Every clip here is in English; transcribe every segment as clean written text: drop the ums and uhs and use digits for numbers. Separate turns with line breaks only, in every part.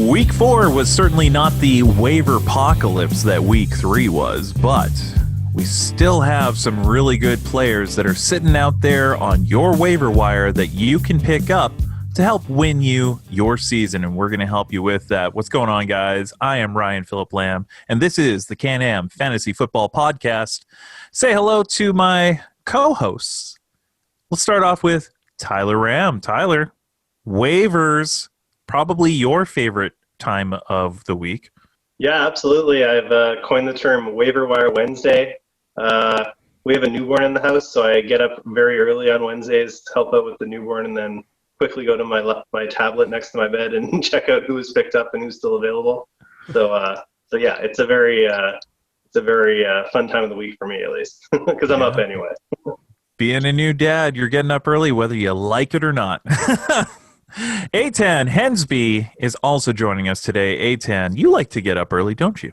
Week 4 was certainly not the waiver apocalypse that Week 3 was, but we still have some really good players that are sitting out there on your waiver wire that you can pick up to help win you your season, and we're going to help you with that. What's going on, guys? I am Ryan Phillip Lamb, and this is the CANAM Fantasy Football Podcast. Say hello to my co-hosts. We'll start off with Tyler Ram. Tyler, waivers, probably your favorite time of the week.
Yeah, absolutely. I've coined the term Waiver Wire Wednesday. We have a newborn in the house, so I get up very early on Wednesdays to help out with the newborn, and then quickly go to my tablet next to my bed and check out who was picked up and who's still available. So yeah, it's a very fun time of the week for me, at least, because I'm up anyway.
Being a new dad, you're getting up early whether you like it or not. Aetan Hensby is also joining us today. Aetan, you like to get up early, don't you?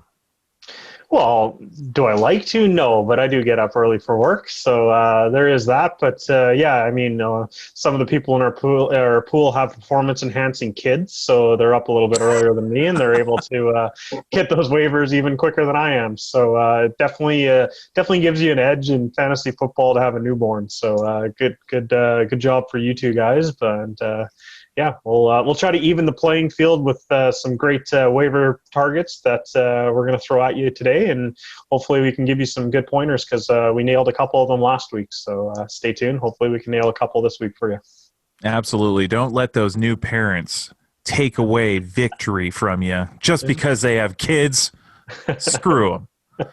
Well, do I like to? No, but I do get up early for work, so there is that. But yeah, I mean, some of the people in our pool have performance-enhancing kids, so they're up a little bit earlier than me, and they're able to get those waivers even quicker than I am. So definitely gives you an edge in fantasy football to have a newborn. So good job for you two guys, but. Yeah, we'll try to even the playing field with some great waiver targets that we're going to throw at you today, and hopefully we can give you some good pointers because we nailed a couple of them last week. So stay tuned. Hopefully we can nail a couple this week for you.
Absolutely. Don't let those new parents take away victory from you just because they have kids. Screw them.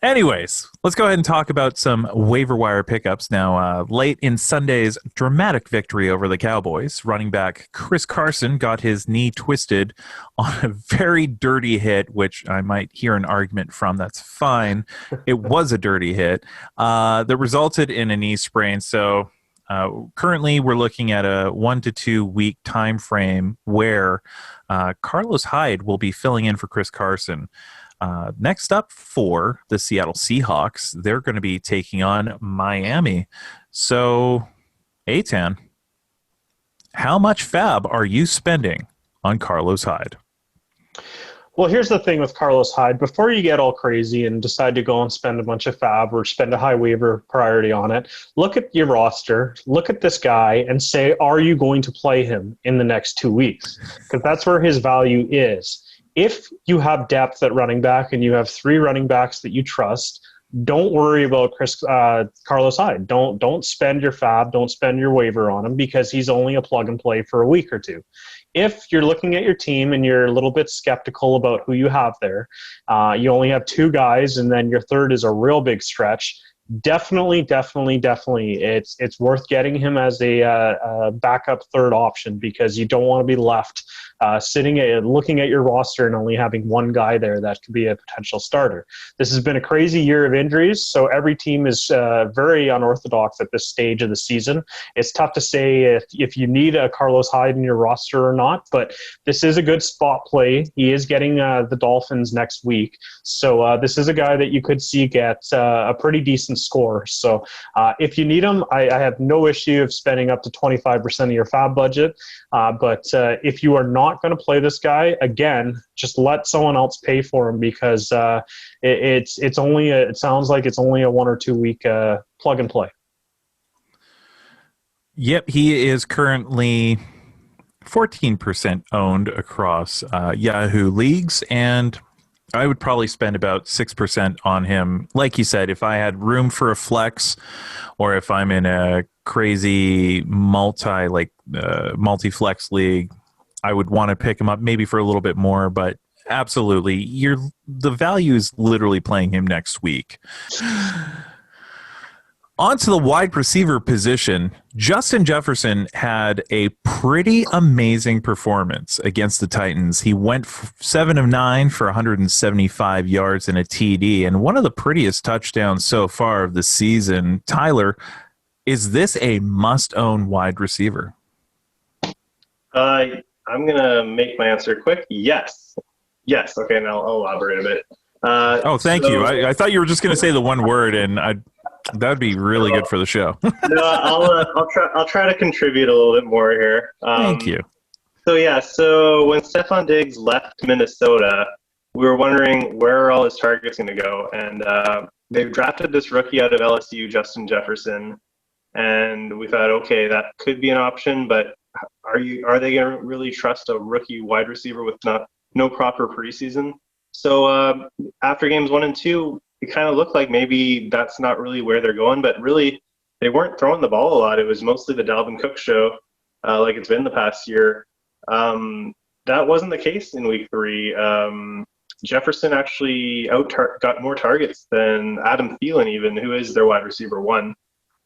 Anyways, let's go ahead and talk about some waiver wire pickups. Now, late in Sunday's dramatic victory over the Cowboys, running back Chris Carson got his knee twisted on a very dirty hit, which I might hear an argument from. That's fine. It was a dirty hit that resulted in a knee sprain. So currently we're looking at a 1 to 2 week time frame where Carlos Hyde will be filling in for Chris Carson. Next up for the Seattle Seahawks, they're going to be taking on Miami. So, Aetan, how much fab are you spending on Carlos Hyde?
Well, here's the thing with Carlos Hyde. Before you get all crazy and decide to go and spend a bunch of fab or spend a high waiver priority on it, look at your roster, look at this guy, and say, are you going to play him in the next 2 weeks? Because that's where his value is. If you have depth at running back and you have 3 running backs that you trust, don't worry about Carlos Hyde. Don't spend your fab, don't spend your waiver on him because he's only a plug and play for a week or two. If you're looking at your team and you're a little bit skeptical about who you have there, you only have 2 guys and then your third is a real big stretch, definitely, it's worth getting him as a backup third option because you don't want to be left looking at your roster and only having one guy there that could be a potential starter. This has been a crazy year of injuries, so every team is very unorthodox at this stage of the season. It's tough to say if you need a Carlos Hyde in your roster or not, but this is a good spot play. He is getting the Dolphins next week, so this is a guy that you could see get a pretty decent score. So if you need him, I have no issue of spending up to 25% of your fab budget, but if you are not going to play this guy, again, just let someone else pay for him because it sounds like it's only a 1 or 2 week plug and play.
Yep, he is currently 14% owned across Yahoo leagues, and I would probably spend about 6% on him. Like you said, if I had room for a flex or if I'm in a crazy multi-flex league, I would want to pick him up maybe for a little bit more, but absolutely, the value is literally playing him next week. On to the wide receiver position. Justin Jefferson had a pretty amazing performance against the Titans. He went 7 of 9 for 175 yards and a TD, and one of the prettiest touchdowns so far of the season. Tyler, is this a must-own wide receiver?
I'm going to make my answer quick. Yes. Okay, and I'll elaborate a bit.
Thank you. I thought you were just going to say the one word, and that would be really good for the show.
No, I'll try to contribute a little bit more here.
Thank you.
So when Stephon Diggs left Minnesota, we were wondering where are all his targets going to go, and they've drafted this rookie out of LSU, Justin Jefferson, and we thought, okay, that could be an option, but are they going to really trust a rookie wide receiver with no proper preseason? So after games 1 and 2, it kind of looked like maybe that's not really where they're going, but really they weren't throwing the ball a lot. It was mostly the Dalvin Cook show, like it's been the past year. That wasn't the case in week 3. Jefferson actually got more targets than Adam Thielen, even, who is their wide receiver 1.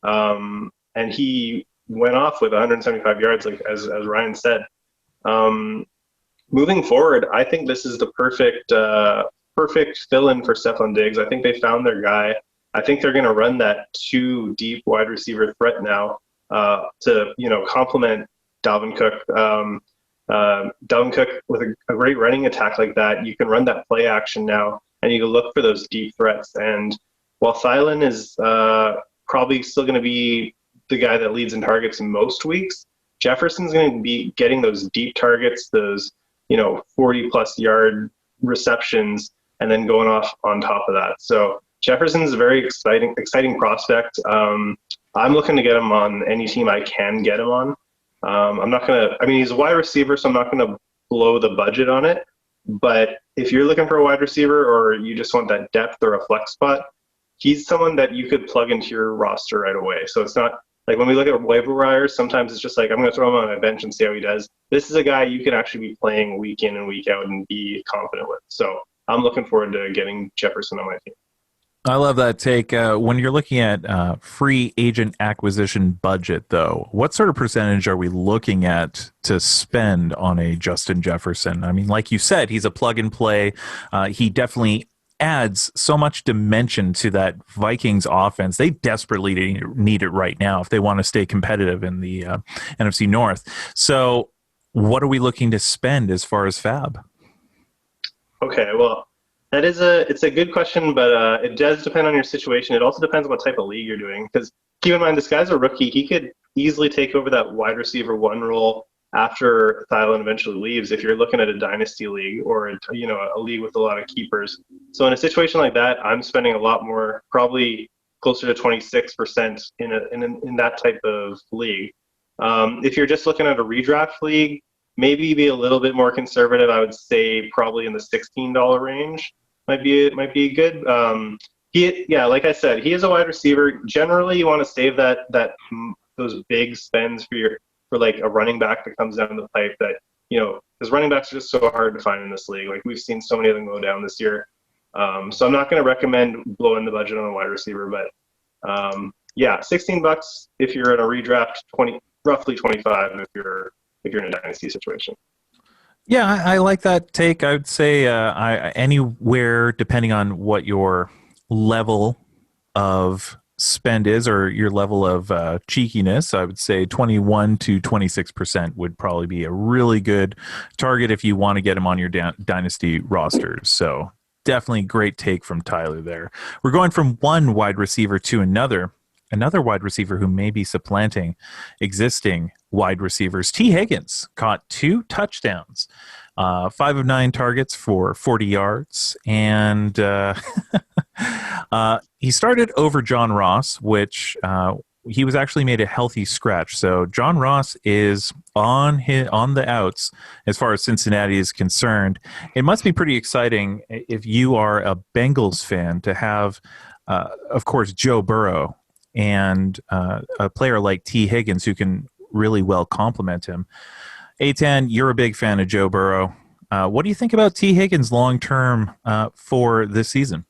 And he went off with 175 yards, like as Ryan said. Moving forward, I think this is the perfect fill-in for Stephon Diggs. I think they found their guy. I think they're going to run that 2 deep wide receiver threat now to complement Dalvin Cook. Dalvin Cook with a great running attack like that, you can run that play action now, and you can look for those deep threats. And while Thielen is probably still going to be the guy that leads in targets most weeks, Jefferson's going to be getting those deep targets, those 40-plus yard receptions, and then going off on top of that. So Jefferson's a very exciting prospect. I'm looking to get him on any team I can get him on. He's a wide receiver, so I'm not going to blow the budget on it. But if you're looking for a wide receiver or you just want that depth or a flex spot, he's someone that you could plug into your roster right away. So it's not like when we look at waiver wires, sometimes it's just like, I'm going to throw him on my bench and see how he does. This is a guy you can actually be playing week in and week out and be confident with. So I'm looking forward to getting Jefferson on my team.
I love that take. When you're looking at free agent acquisition budget, though, what sort of percentage are we looking at to spend on a Justin Jefferson? I mean, like you said, he's a plug and play. He definitely adds so much dimension to that Vikings offense. They desperately need it right now if they want to stay competitive in the NFC North. So what are we looking to spend as far as fab?
Okay, well, it's a good question, but it does depend on your situation. It also depends on what type of league you're doing, because keep in mind, this guy's a rookie. He could easily take over that wide receiver 1 role after Thielen eventually leaves if you're looking at a dynasty league or a league with a lot of keepers. So in a situation like that, I'm spending a lot more, probably closer to 26% in that type of league. If you're just looking at a redraft league, maybe be a little bit more conservative. I would say probably in the $16 range might be good. Like I said, he is a wide receiver. Generally, you want to save those big spends for like a running back that comes down the pipe. That because running backs are just so hard to find in this league. Like we've seen so many of them go down this year. So I'm not going to recommend blowing the budget on a wide receiver, but $16 if you're in a redraft, roughly 25 if you're in a dynasty situation.
Yeah, I like that take. I would say anywhere, depending on what your level of spend is or your level of cheekiness, I would say 21 to 26% would probably be a really good target if you want to get him on your dynasty rosters. So definitely great take from Tyler there. We're going from one wide receiver to another wide receiver who may be supplanting existing wide receivers. T. Higgins caught 2 touchdowns, 5 of 9 targets for 40 yards, and he started over John Ross, which he was actually made a healthy scratch. So John Ross is on the outs as far as Cincinnati is concerned. It must be pretty exciting if you are a Bengals fan to have, of course, Joe Burrow and a player like T. Higgins who can really well complement him. Aetan, you're a big fan of Joe Burrow. What do you think about T. Higgins long-term for this season?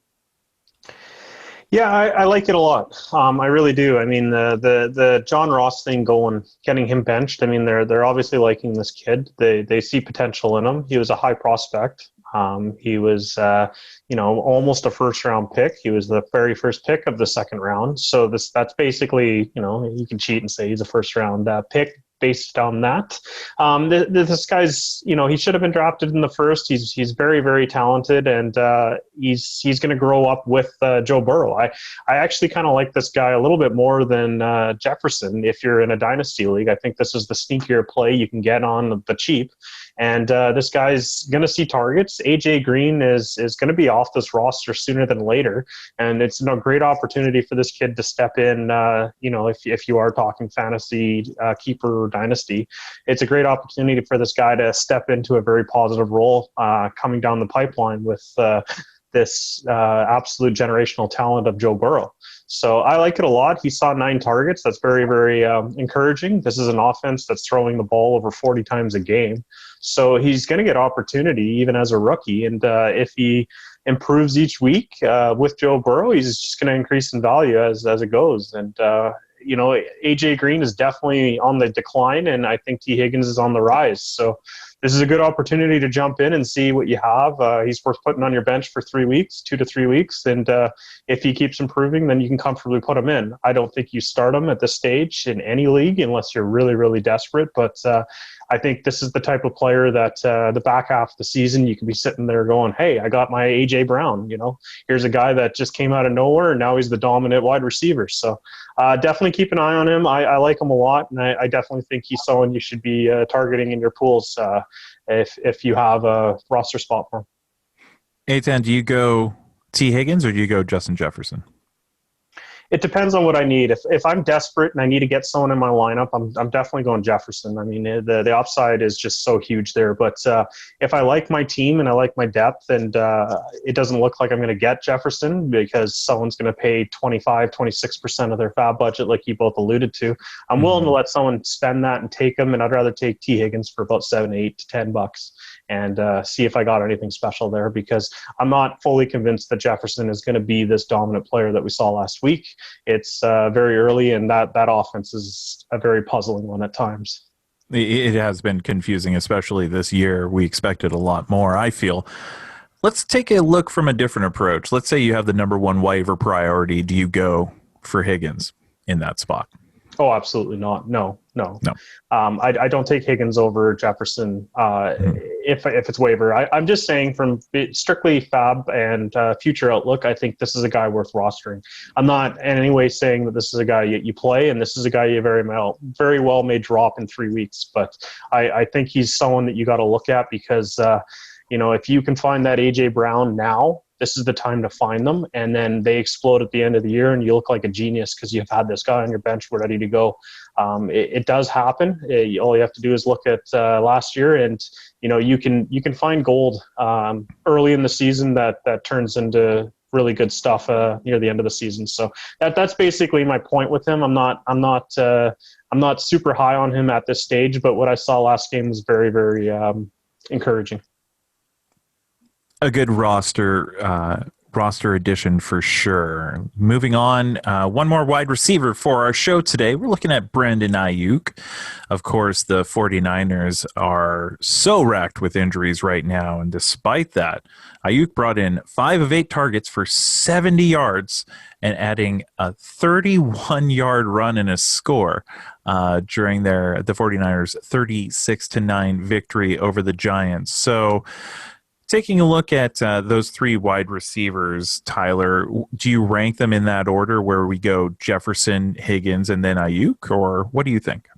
Yeah, I like it a lot. I really do. I mean, the John Ross thing getting him benched. I mean, they're obviously liking this kid. They see potential in him. He was a high prospect. He was, almost a first-round pick. He was the very first pick of the second round. So that's basically, you can cheat and say he's a first-round pick based on that. This guy's, he should have been drafted in the first. He's very, very talented, and he's going to grow up with Joe Burrow. I actually kind of like this guy a little bit more than Jefferson. If you're in a dynasty league, I think this is the sneakier play you can get on the cheap. And this guy's going to see targets. AJ Green is going to be off this roster sooner than later, and it's a great opportunity for this kid to step in. If you are talking fantasy keeper or dynasty, it's a great opportunity for this guy to step into a very positive role coming down the pipeline with this absolute generational talent of Joe Burrow. So I like it a lot. He saw 9 targets. That's very, very encouraging. This is an offense that's throwing the ball over 40 times a game. So he's going to get opportunity even as a rookie. And if he improves each week with Joe Burrow, he's just going to increase in value as it goes. And, AJ Green is definitely on the decline, and I think T. Higgins is on the rise. So this is a good opportunity to jump in and see what you have. He's worth putting on your bench for 3 weeks, 2 to 3 weeks. And if he keeps improving, then you can comfortably put him in. I don't think you start him at this stage in any league unless you're really, really desperate. But I think this is the type of player that the back half of the season, you can be sitting there going, hey, I got my A.J. Brown. Here's a guy that just came out of nowhere, and now he's the dominant wide receiver. So definitely keep an eye on him. I like him a lot, and I definitely think he's someone you should be targeting in your pools if you have a roster spot for him.
Aetan, do you go T. Higgins or do you go Justin Jefferson?
It depends on what I need. If I'm desperate and I need to get someone in my lineup, I'm definitely going Jefferson. I mean, the upside is just so huge there. But if I like my team and I like my depth, and it doesn't look like I'm going to get Jefferson because someone's going to pay 25, 26% of their fab budget, like you both alluded to, I'm willing to let someone spend that and take them. And I'd rather take T. Higgins for about $7, $8 to $10 and see if I got anything special there, because I'm not fully convinced that Jefferson is going to be this dominant player that we saw last week. It's very early, and that offense is a very puzzling one at times.
It has been confusing, especially this year. We expected a lot more, I feel. Let's take a look from a different approach. Let's say you have the number 1 waiver priority. Do you go for Higgins in that spot?
Oh, absolutely not. No. I don't take Higgins over Jefferson if it's waiver. I'm just saying from strictly fab and future outlook, I think this is a guy worth rostering. I'm not in any way saying that this is a guy you play, and this is a guy you very well may drop in 3 weeks. But I think he's someone that you got to look at because, if you can find that A.J. Brown now, this is the time to find them, and then they explode at the end of the year, and you look like a genius because you've had this guy on your bench ready to go. It does happen. All you have to do is look at last year, and you can find gold early in the season that turns into really good stuff near the end of the season. So that's basically my point with him. I'm not super high on him at this stage, but what I saw last game was very, very encouraging.
A good roster addition for sure. Moving on, one more wide receiver for our show today. We're looking at Brandon Ayuk. Of course, the 49ers are so wrecked with injuries right now, and despite that, Ayuk brought in 5 of 8 targets for 70 yards and adding a 31-yard run and a score during the 49ers' 36-9 victory over the Giants. So, taking a look at those 3 wide receivers, Tyler, do you rank them in that order where we go Jefferson, Higgins, and then Ayuk, or what do you think?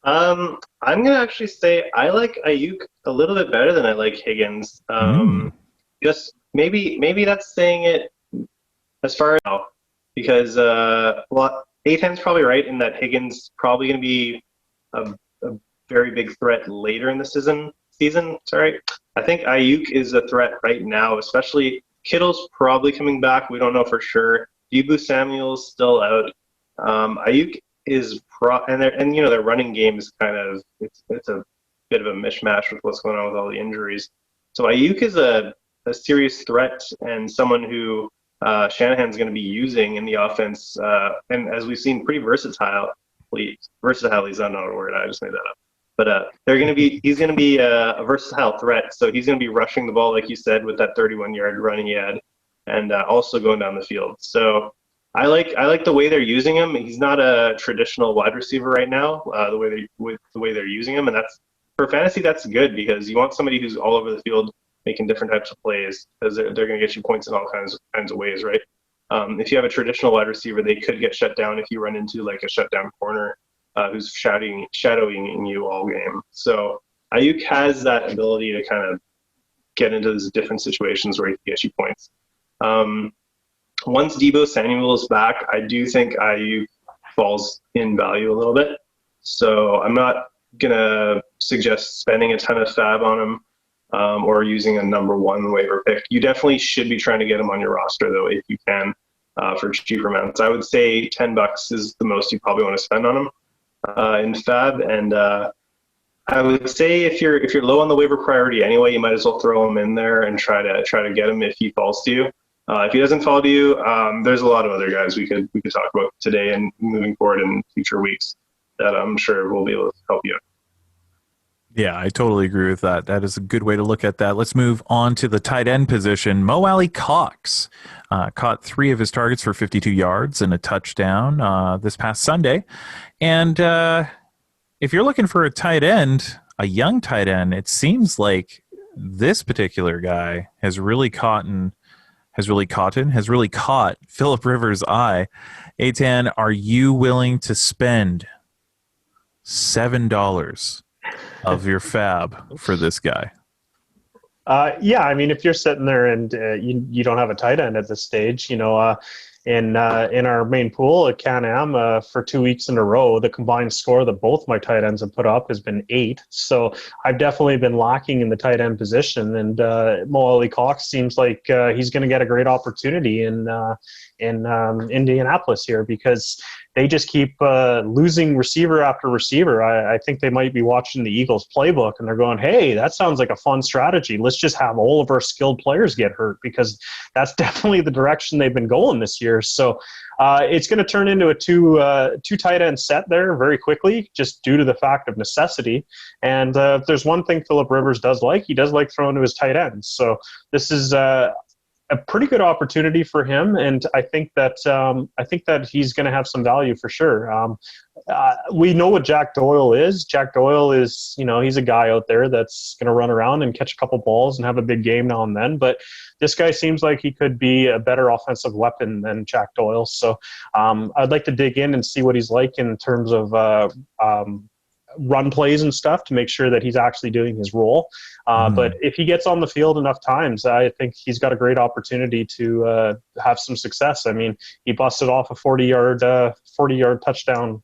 I'm going to actually say I like Ayuk a little bit better than I like Higgins. Just maybe that's saying it as far as now, because Aetan's probably right in that Higgins probably going to be a very big threat later in the season. I think Ayuk is a threat right now, especially Kittle's probably coming back. We don't know for sure. Deebo Samuel's still out. Ayuk is their running game is kind of it's a bit of a mishmash with what's going on with all the injuries. So Ayuk is a serious threat and someone who Shanahan's going to be using in the offense, and as we've seen, pretty versatile. Versatile is not a word. I just made that up. But he's going to be a versatile threat. So he's going to be rushing the ball, like you said, with that 31-yard run he had, and also going down the field. So I like the way they're using him. He's not a traditional wide receiver right now. The way they're using him, and that's for fantasy. That's good because you want somebody who's all over the field making different types of plays because they're going to get you points in all kinds of ways, right? If you have a traditional wide receiver, they could get shut down if you run into like a shutdown corner who's shadowing you all game. So Ayuk has that ability to kind of get into these different situations where he can get you points. Once Deebo Samuel is back, I do think Ayuk falls in value a little bit. So I'm not going to suggest spending a ton of fab on him or using a number one waiver pick. You definitely should be trying to get him on your roster, though, if you can, for cheaper amounts. I would say $10 is the most you probably want to spend on him in fab. And I would say if you're low on the waiver priority anyway, you might as well throw him in there and try to get him if he falls to you. If he doesn't fall to you, there's a lot of other guys we could talk about today and moving forward in future weeks that I'm sure will be able to help you.
Yeah, I totally agree with that. That is a good way to look at that. Let's move on to the tight end position. Mo Alley Cox caught 3 of his targets for 52 yards and a touchdown this past Sunday. And if you're looking for a tight end, a young tight end, it seems like this particular guy has really caught Phillip Rivers' eye. Aetan, are you willing to spend $7 of your fab for this guy?
Yeah, I mean, if you're sitting there and you don't have a tight end at this stage, in our main pool at CANAM for 2 weeks in a row, the combined score that both my tight ends have put up has been 8. So I've definitely been lacking in the tight end position, and Mo Alley Cox seems like he's going to get a great opportunity in Indianapolis here because they just keep losing receiver after receiver. I think they might be watching the Eagles playbook and they're going, hey, that sounds like a fun strategy. Let's just have all of our skilled players get hurt because that's definitely the direction they've been going this year. So it's going to turn into a two tight end set there very quickly just due to the fact of necessity. And if there's one thing Phillip Rivers does like, he does like throwing to his tight ends. So this is a pretty good opportunity for him, and I think that he's going to have some value for sure. We know what Jack Doyle is. Jack Doyle is, he's a guy out there that's going to run around and catch a couple balls and have a big game now and then. But this guy seems like he could be a better offensive weapon than Jack Doyle. So I'd like to dig in and see what he's like in terms of run plays and stuff to make sure that he's actually doing his role. But if he gets on the field enough times, I think he's got a great opportunity to have some success. I mean, he busted off a 40-yard touchdown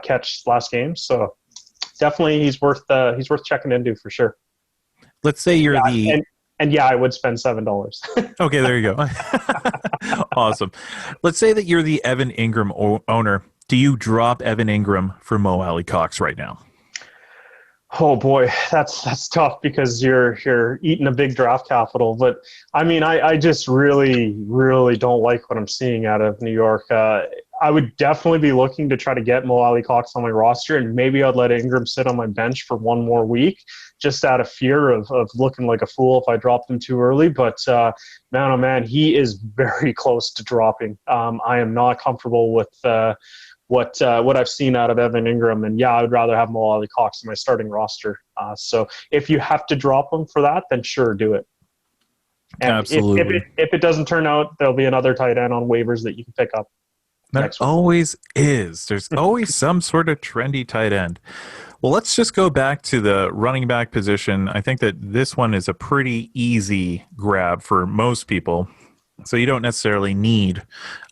catch last game, so definitely he's worth checking into for sure.
Let's say you're
I would spend $7.
Okay, there you go. Awesome. Let's say that you're the Evan Ingram owner. Do you drop Evan Ingram for Mo Alley Cox right now?
Oh boy, that's tough because you're eating a big draft capital. But I mean, I just really, really don't like what I'm seeing out of New York. I would definitely be looking to try to get Mo Alley Cox on my roster, and maybe I'd let Ingram sit on my bench for one more week, just out of fear of looking like a fool if I dropped him too early. But man, oh man, he is very close to dropping. I am not comfortable with what I've seen out of Evan Ingram, and I would rather have Mo Alley Cox in my starting roster. So if you have to drop him for that, then sure, do it. And
absolutely.
If it doesn't turn out, there'll be another tight end on waivers that you can pick up.
There always is. There's always some sort of trendy tight end. Well, let's just go back to the running back position. I think that this one is a pretty easy grab for most people. So you don't necessarily need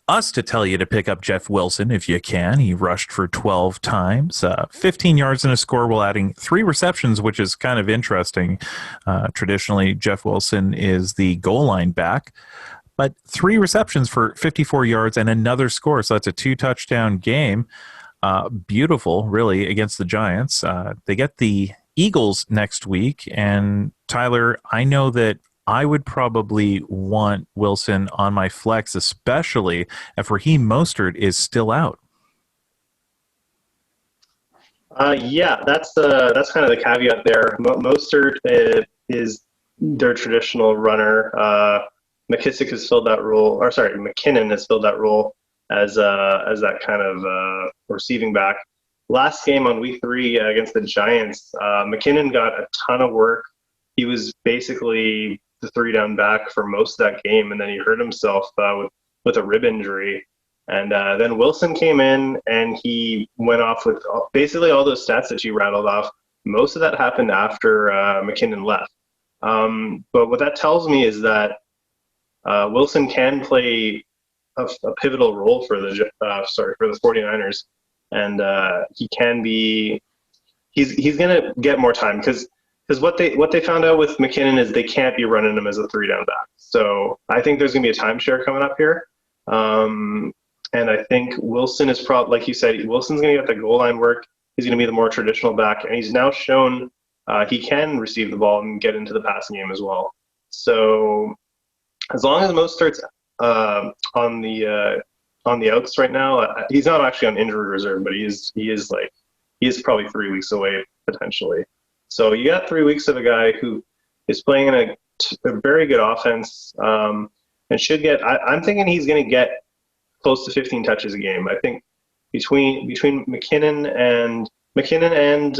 us to tell you to pick up Jeff Wilson if you can. He rushed for 12 times, 15 yards and a score while adding 3 receptions, which is kind of interesting. Traditionally, Jeff Wilson is the goal line back, but 3 receptions for 54 yards and another score. So that's a 2-touchdown game. Beautiful, really, against the Giants. They get the Eagles next week. And Tyler, I know that I would probably want Wilson on my flex, especially if Raheem Mostert is still out.
That's kind of the caveat there. Mostert is their traditional runner. McKinnon has filled that role. as that kind of receiving back. Last game on week 3 against the Giants, McKinnon got a ton of work. He was basically the 3-down back for most of that game, and then he hurt himself with a rib injury. And then Wilson came in, and he went off with basically all those stats that you rattled off. Most of that happened after McKinnon left. But what that tells me is that Wilson can play a pivotal role for the 49ers, and he can be. He's going to get more time because what they found out with McKinnon is they can't be running him as a 3-down back. So I think there's going to be a timeshare coming up here. And I think Wilson is probably, like you said, Wilson's going to get the goal line work. He's going to be the more traditional back, and he's now shown he can receive the ball and get into the passing game as well. So as long as Mostert's on the outs right now, he's not actually on injury reserve, but he is probably 3 weeks away potentially. So you got 3 weeks of a guy who is playing in a very good offense and should get. I'm thinking he's going to get close to 15 touches a game. I think between McKinnon and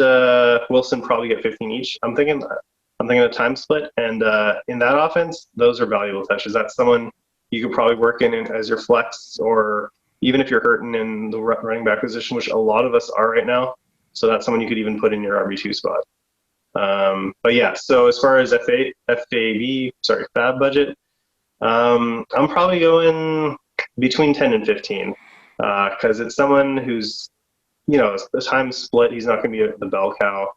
Wilson probably get 15 each. I'm thinking a time split, and in that offense, those are valuable touches. That's someone you could probably work in as your flex, or even if you're hurting in the running back position, which a lot of us are right now. So that's someone you could even put in your RB2 spot. But yeah, so as far as FAB budget, I'm probably going between 10 and 15 because it's someone who's, the time split, he's not going to be the bell cow.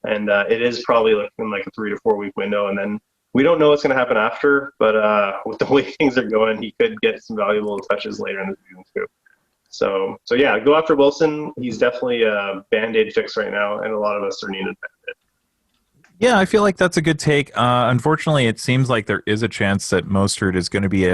And it is probably looking like a 3 to 4 week window. And then we don't know what's going to happen after, but with the way things are going, he could get some valuable touches later in the season too. So yeah, go after Wilson. He's definitely a Band-Aid fix right now, and a lot of us are needed Band-Aid.
Yeah, I feel like that's a good take. Unfortunately, it seems like there is a chance that Mostert is going to be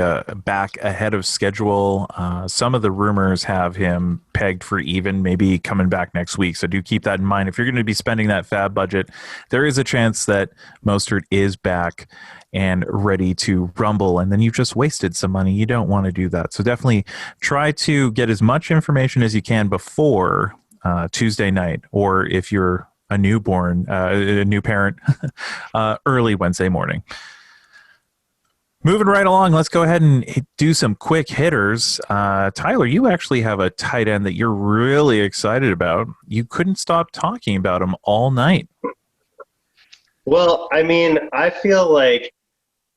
back ahead of schedule. Some of the rumors have him pegged for even, maybe coming back next week. So do keep that in mind. If you're going to be spending that fab budget, there is a chance that Mostert is back and ready to rumble, and then you've just wasted some money. You don't want to do that. So definitely try to get as much information as you can before Tuesday night, or if you're a new parent, early Wednesday morning. Moving right along, let's go ahead and do some quick hitters. Tyler, you actually have a tight end that you're really excited about. You couldn't stop talking about him all night.
Well, I mean, I feel like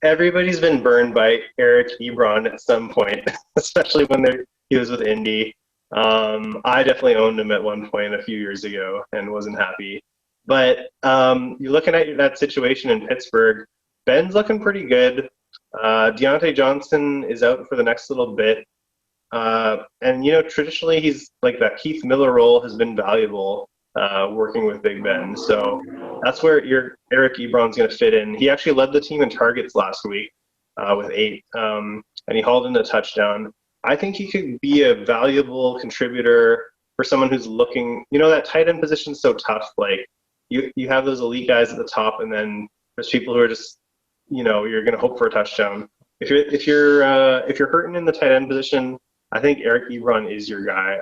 everybody's been burned by Eric Ebron at some point, especially when he was with Indy. I definitely owned him at one point a few years ago and wasn't happy. But you're looking at that situation in Pittsburgh. Ben's looking pretty good. Deontay Johnson is out for the next little bit. And, traditionally he's like that Keith Miller role has been valuable working with Big Ben. So that's where your Eric Ebron's going to fit in. He actually led the team in targets last week with 8, and he hauled in a touchdown. I think he could be a valuable contributor for someone who's looking, that tight end position is so tough. Like you have those elite guys at the top, and then there's people who are just, you're going to hope for a touchdown. If you're hurting in the tight end position, I think Eric Ebron is your guy.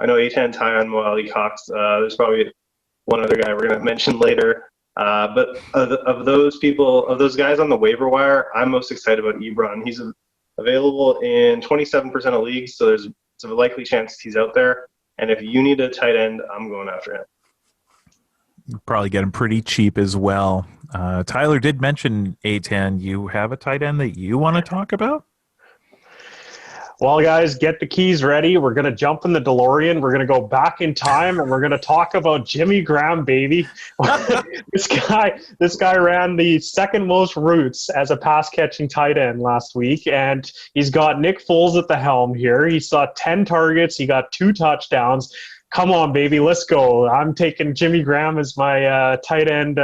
I know Aetan, Tyon, Moali, Cox. There's probably one other guy we're going to mention later. But of those guys on the waiver wire, I'm most excited about Ebron. He's available in 27% of leagues, so there's a likely chance he's out there. And if you need a tight end, I'm going after him.
You'll probably get him pretty cheap as well. Tyler did mention Aetan. You have a tight end that you want to talk about?
Well, guys, get the keys ready. We're going to jump in the DeLorean. We're going to go back in time, and we're going to talk about Jimmy Graham, baby. This guy ran the second most routes as a pass-catching tight end last week, and he's got Nick Foles at the helm here. He saw 10 targets. He got 2 touchdowns. Come on, baby, let's go. I'm taking Jimmy Graham as my tight end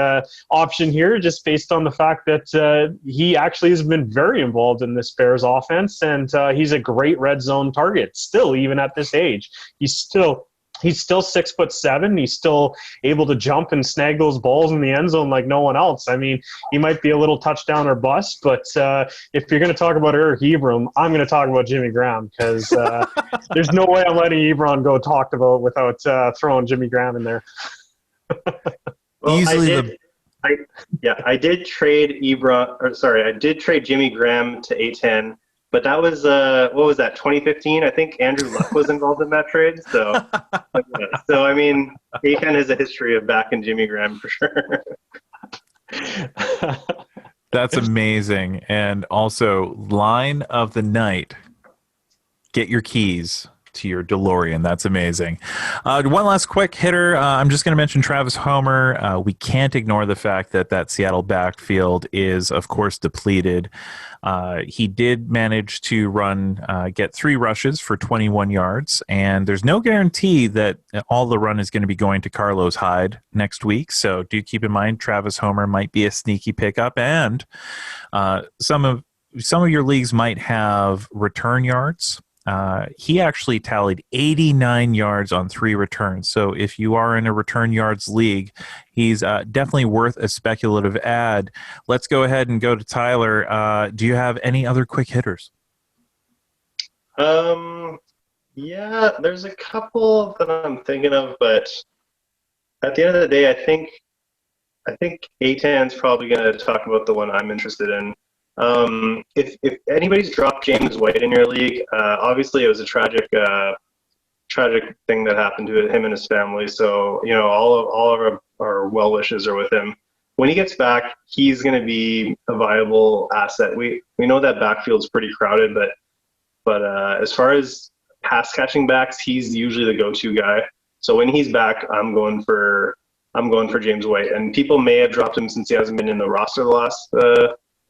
option here, just based on the fact that he actually has been very involved in this Bears offense, and he's a great red zone target still, even at this age. He's still He's still 6'7". He's still able to jump and snag those balls in the end zone like no one else. I mean, he might be a little touchdown or bust, but if you're going to talk about Eric Ebron, I'm going to talk about Jimmy Graham, because there's no way I'm letting Ebron go talked about without throwing Jimmy Graham in there.
Well,
Easily
I did trade I did trade Jimmy Graham to Aetan, but that was what was that, 2015? I think Andrew Luck was involved in that trade. So, so I mean, Aetan has a history of backing Jimmy Graham for sure.
That's amazing. And also, line of the night. Get your keys to your DeLorean. That's amazing. One last quick hitter. I'm just going to mention Travis Homer. We can't ignore the fact that Seattle backfield is, of course, depleted. He did manage to get 3 rushes for 21 yards, and there's no guarantee that all the run is going to be going to Carlos Hyde next week. So do keep in mind Travis Homer might be a sneaky pickup, and some of your leagues might have return yards. He actually tallied 89 yards on 3 returns. So if you are in a return yards league, he's definitely worth a speculative add. Let's go ahead and go to Tyler. Do you have any other quick hitters?
Yeah, there's a couple that I'm thinking of, but at the end of the day, I think Aetan's probably going to talk about the one I'm interested in. If anybody's dropped James White in your league, obviously it was a tragic thing that happened to him and his family. So, you know, all of our well wishes are with him. When he gets back, he's going to be a viable asset. We know that backfield's pretty crowded, but as far as pass catching backs, he's usually the go-to guy. So when he's back, I'm going for James White. And people may have dropped him since he hasn't been in the roster the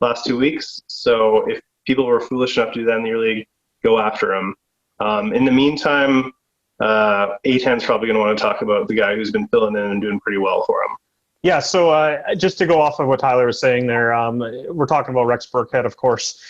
last 2 weeks. So if people were foolish enough to do that in your league, go after him. In the meantime, Aetan's probably going to want to talk about the guy who's been filling in and doing pretty well for him.
Yeah, so just to go off of what Tyler was saying there, we're talking about Rex Burkhead, of course.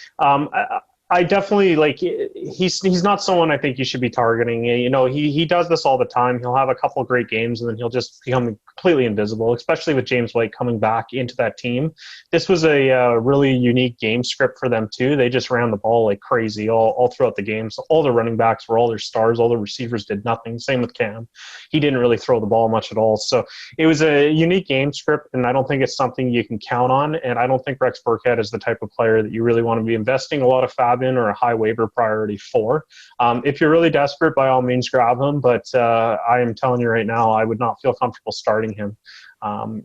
I definitely, like, he's not someone I think you should be targeting. You know, he does this all the time. He'll have a couple of great games, and then he'll just become completely invisible, especially with James White coming back into that team. This was a really unique game script for them, too. They just ran the ball like crazy all throughout the game. So all the running backs were all their stars. All the receivers did nothing. Same with Cam. He didn't really throw the ball much at all. So it was a unique game script, and I don't think it's something you can count on. And I don't think Rex Burkhead is the type of player that you really want to be investing a lot of fab in or a high waiver priority for. If you're really desperate, by all means grab him, but I am telling you right now, I would not feel comfortable starting him.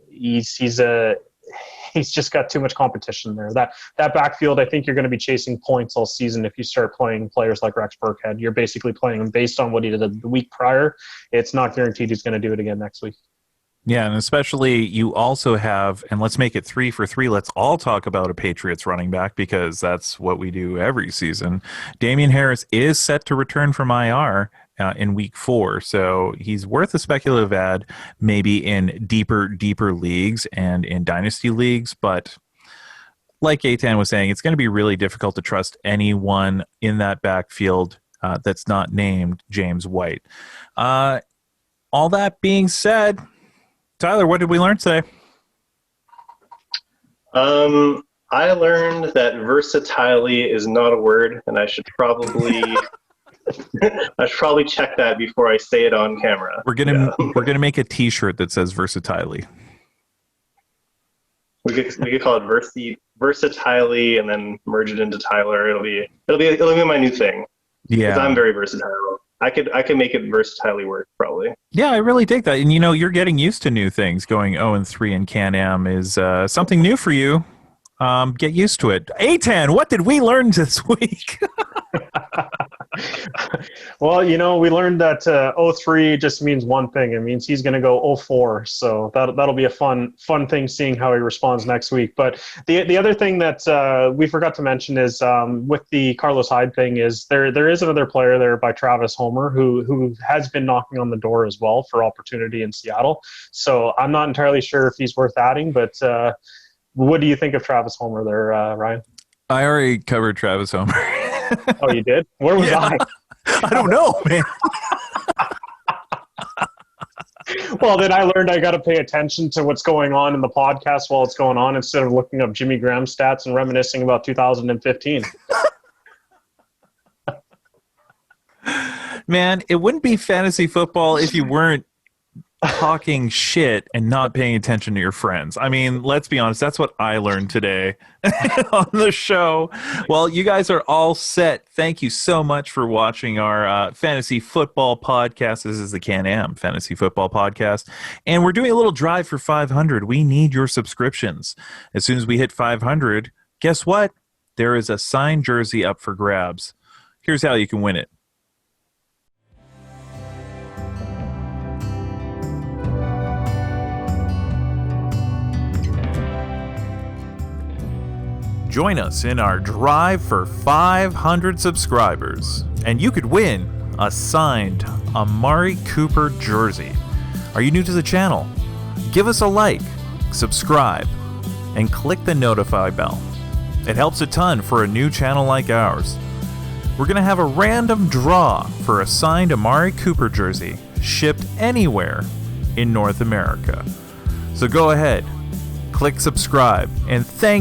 He's just got too much competition there. That backfield, I think you're going to be chasing points all season if you start playing players like Rex Burkhead. You're basically playing him based on what he did the week prior. It's not guaranteed he's going to do it again next week.
Yeah, and especially you also have, and let's make it 3 for 3. Let's all talk about a Patriots running back, because that's what we do every season. Damian Harris is set to return from IR in week 4, so he's worth a speculative add, maybe in deeper leagues and in dynasty leagues. But like Aetan was saying, it's going to be really difficult to trust anyone in that backfield that's not named James White. All that being said, Tyler, what did we learn today?
I learned that versatility is not a word, and I should probably check that before I say it on camera.
We're gonna make a T-shirt that says versatility.
We could call it versatility, and then merge it into Tyler. It'll be my new thing.
Yeah,
'cause I'm very versatile. I could make it versatilely work, probably.
Yeah, I really dig that. And, you know, you're getting used to new things. Going 0-3 in CANAM is something new for you. Get used to it. Aetan, what did we learn this week?
Well, you know, we learned that 0-3 just means one thing. It means he's going to go 0-4. So that'll be a fun thing, seeing how he responds next week. But the other thing that we forgot to mention is with the Carlos Hyde thing is there is another player there by Travis Homer who has been knocking on the door as well for opportunity in Seattle. So I'm not entirely sure if he's worth adding, but what do you think of Travis Homer there, Ryan?
I already covered Travis Homer.
Oh, you did? Where was I?
I don't know, man.
Well, then I learned I got to pay attention to what's going on in the podcast while it's going on instead of looking up Jimmy Graham stats and reminiscing about 2015.
Man, it wouldn't be fantasy football if you weren't talking shit and not paying attention to your friends. I mean, let's be honest, that's what I learned today on the show. Well, you guys are all set. Thank you so much for watching our fantasy football podcast. This is the CANAM Fantasy Football Podcast, and we're doing a little drive for 500. We need your subscriptions. As soon as we hit 500, guess what? There is a signed jersey up for grabs. Here's how you can win it. Join us in our drive for 500 subscribers, and you could win a signed Amari Cooper jersey. Are you new to the channel? Give us a like, subscribe, and click the notify bell. It helps a ton for a new channel like ours. We're going to have a random draw for a signed Amari Cooper jersey shipped anywhere in North America. So go ahead, click subscribe, and thank